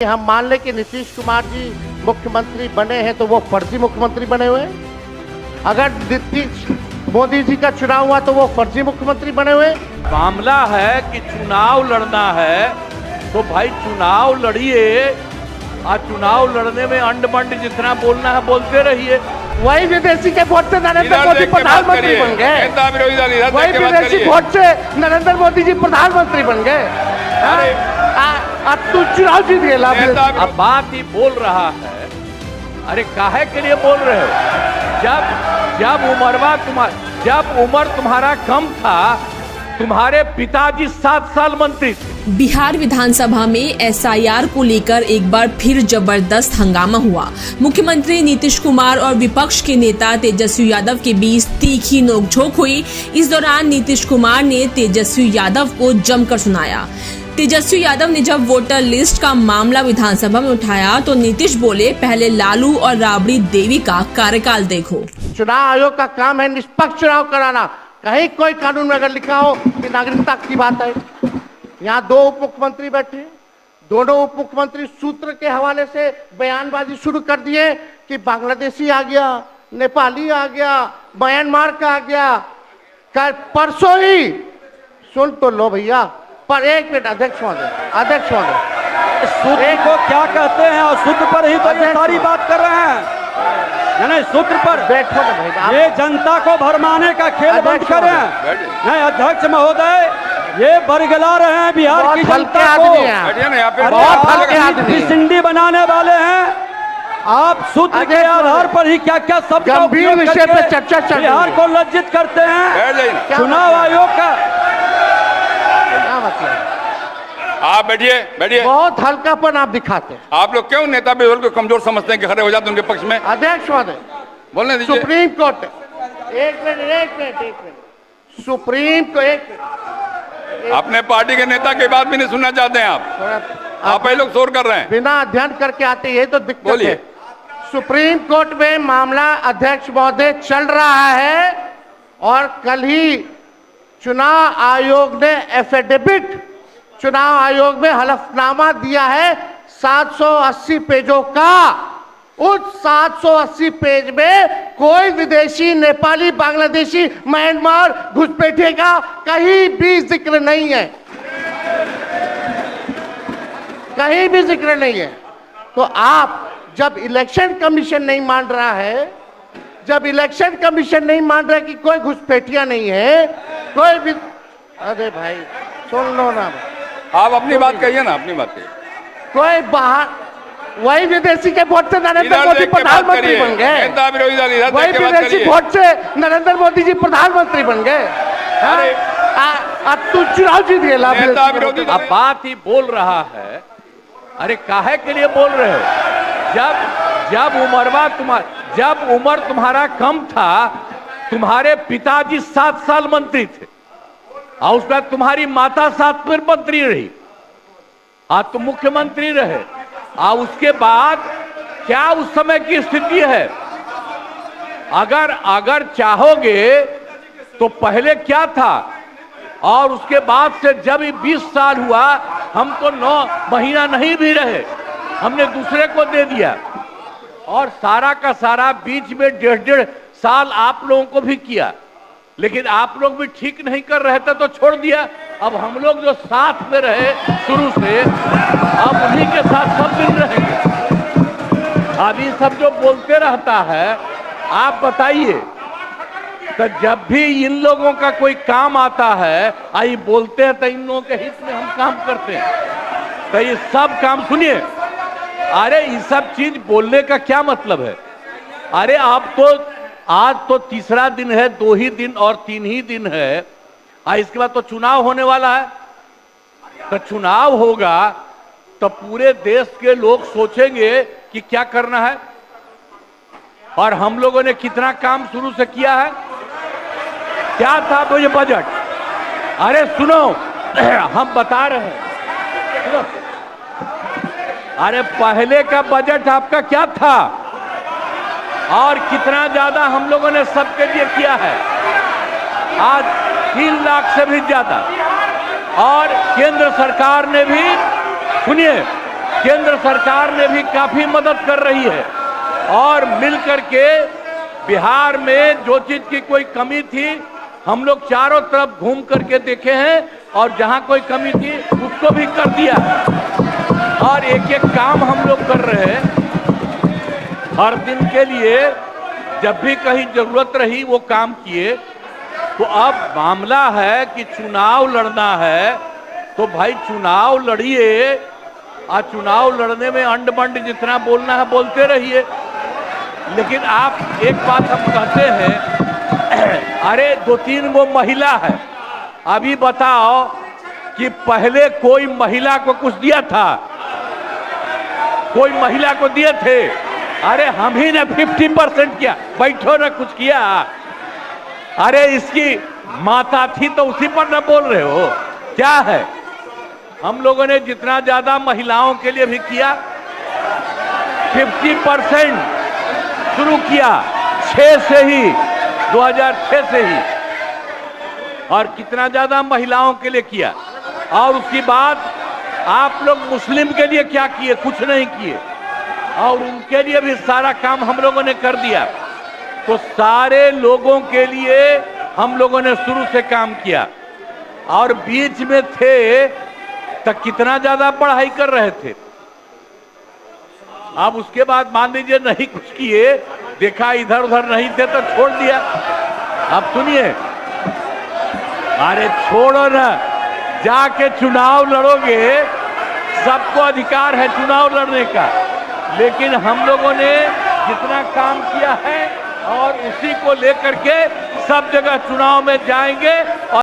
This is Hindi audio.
हम मान लें कि नीतीश कुमार जी मुख्यमंत्री बने हैं तो वो फर्जी मुख्यमंत्री बने हुए हैं। अगर नीतीश मोदी जी का चुनाव हुआ तो वो फर्जी मुख्यमंत्री बने हुए हैं। मामला है कि चुनाव लड़ना है तो भाई चुनाव लड़िए और चुनाव लड़ने में अंड बंड जितना बोलना है बोलते रहिए। वही विदेशी के वोट से नरेंद्र मोदी प्रधानमंत्री बन गए। वही विदेशी वोट से नरेंद्र मोदी जी प्रधानमंत्री बन गए। अब तू चुनाव जीत गया। अब बात ही बोल रहा है, अरे काहे के लिए बोल रहे हो? जब उम्र तुम्हारा कम था, तुम्हारे पिताजी 7 साल मंत्री थे। बिहार विधानसभा में एसआईआर को लेकर एक बार फिर जबरदस्त हंगामा हुआ। मुख्यमंत्री नीतीश कुमार और विपक्ष के नेता तेजस्वी यादव के बीच तीखी नोकझोंक हुई। इस दौरान नीतीश कुमार ने तेजस्वी यादव को जमकर सुनाया। तेजस्वी यादव ने जब वोटर लिस्ट का मामला विधानसभा में उठाया तो नीतीश बोले, पहले लालू और राबड़ी देवी का कार्यकाल देखो। चुनाव आयोग का काम है निष्पक्ष चुनाव कराना। कहीं कोई कानून में अगर लिखा हो कि नागरिकता की बात है। यहाँ 2 उप मुख्यमंत्री बैठे, दोनों उप मुख्यमंत्री सूत्र के हवाले से बयानबाजी शुरू कर दिए कि बांग्लादेशी आ गया, नेपाली आ गया, म्यांमार का आ गया। परसों ही सुन तो लो भैया, पर एक मिनट अध्यक्ष महोदय, सूत्र को क्या कहते हैं और सूत्र पर ही तो ये सारी बात कर रहे हैं। नहीं, सूत्र पर बैठो ना भाई, ये जनता को भरमाने का खेल बंद करें। नहीं अध्यक्ष महोदय, ये बरगला रहे हैं बिहार की जनता को। बहुत हल्के आदमी सिंडी बनाने वाले हैं। आप सूत्र के आधार पर ही क्या क्या सब गंभीर विषय पे चर्चा चल रही है। बिहार को लज्जित करते हैं। चुनाव आयोग का आप बैठिए। बहुत हल्कापन आप दिखाते हैं। आप लोग क्यों नेता विरोध को कमजोर समझते हैं कि खड़े हो जाते उनके पक्ष में? अध्यक्ष महोदय, बोलने दीजिए। सुप्रीम कोर्ट एक मिनट सुप्रीम को एक मिनट अपने पार्टी के नेता की बात भी नहीं सुनना चाहते हैं आप ही लोग शोर कर रहे हैं। बिना अध्ययन करके आते, ये तो दिक्कत बोलिए। है। सुप्रीम कोर्ट में मामला अध्यक्ष महोदय चल रहा है और कल ही चुनाव आयोग ने एफिडेविट, चुनाव आयोग में हलफनामा दिया है 780 पेजों का। उस 780 पेज में कोई विदेशी, नेपाली, बांग्लादेशी, म्यांमार, घुसपैठे का कहीं भी जिक्र नहीं है, कहीं भी जिक्र नहीं है। तो आप जब इलेक्शन कमीशन नहीं मान रहा है, जब इलेक्शन कमीशन नहीं मान रहा है कि कोई घुसपैठिया नहीं है, कोई भी, अरे भाई सुन लो ना, आप अपनी बात कहिए ना, अपनी बात कहिए। कोई बाहर, वही विदेशी के वोट से नरेंद्र मोदी प्रधानमंत्री बन गए। वही विदेशी वोट से नरेंद्र मोदी जी प्रधानमंत्री बन गए। अब तू चुनाव जीत गया। अब बात ही बोल रहा है, अरे काहे के लिए बोल रहे हो? जब उम्र तुम्हारा कम था, तुम्हारे पिताजी 7 साल मंत्री थे और उसके बाद तुम्हारी माता 7 फिर मंत्री रही, आज तुम मुख्यमंत्री रहे। और उसके बाद क्या उस समय की स्थिति है? अगर चाहोगे तो पहले क्या था और उसके बाद से जब 20 साल हुआ, हम तो 9 महीना नहीं भी रहे, हमने दूसरे को दे दिया। और सारा का सारा बीच में 1.5 साल आप लोगों को भी किया, लेकिन आप लोग भी ठीक नहीं कर रहे थे तो छोड़ दिया। अब हम लोग जो साथ में रहे शुरू से, अब उन्हीं के साथ सब दिन रहेंगे। अब ये सब जो बोलते रहता है, आप बताइए, तो जब भी इन लोगों का कोई काम आता है, आई बोलते हैं तो इन लोगों के हित में हम काम करते हैं। तो ये सब काम सुनिए, अरे ये सब चीज बोलने का क्या मतलब है? अरे आप तो आज तो तीसरा दिन है, 2 ही दिन और 3 ही दिन है, इसके बाद तो चुनाव होने वाला है। तो चुनाव होगा तो पूरे देश के लोग सोचेंगे कि क्या करना है। और हम लोगों ने कितना काम शुरू से किया है। क्या था तो ये बजट, अरे सुनो हम बता रहे हैं, सुनो। अरे पहले का बजट आपका क्या था और कितना ज्यादा हम लोगों ने सबके लिए किया है? आज 3 लाख से भी ज्यादा। और केंद्र सरकार ने भी, सुनिए, केंद्र सरकार ने भी काफी मदद कर रही है और मिल करके बिहार में जो चीज की कोई कमी थी हम लोग चारों तरफ घूम करके देखे हैं और जहां कोई कमी थी उसको भी कर दिया और एक एक काम हम लोग कर रहे हैं हर दिन के लिए। जब भी कहीं जरूरत रही वो काम किए। तो अब मामला है कि चुनाव लड़ना है तो भाई चुनाव लड़िए और चुनाव लड़ने में अंड बंड जितना बोलना है बोलते रहिए। लेकिन आप एक बात हम कहते हैं, अरे 2-3 वो महिला है, अभी बताओ कि पहले कोई महिला को कुछ दिया था? कोई महिला को दिए थे? अरे हम ही ने 50% किया, बैठो ना कुछ किया। अरे इसकी माता थी तो उसी पर न बोल रहे हो क्या है? हम लोगों ने जितना ज्यादा महिलाओं के लिए भी किया 50% शुरू किया 6 से ही 2006 से ही और कितना ज्यादा महिलाओं के लिए किया। और उसके बाद आप लोग मुस्लिम के लिए क्या किए? कुछ नहीं किए और उनके लिए भी सारा काम हम लोगों ने कर दिया। तो सारे लोगों के लिए हम लोगों ने शुरू से काम किया और बीच में थे तो कितना ज्यादा पढ़ाई कर रहे थे। अब उसके बाद मान लीजिए नहीं कुछ किए, देखा इधर उधर नहीं थे तो छोड़ दिया। अब सुनिए, अरे छोड़ो ना, जाके चुनाव लड़ोगे, सबको अधिकार है चुनाव लड़ने का। लेकिन हम लोगों ने जितना काम किया है और उसी को लेकर के सब जगह चुनाव में जाएंगे और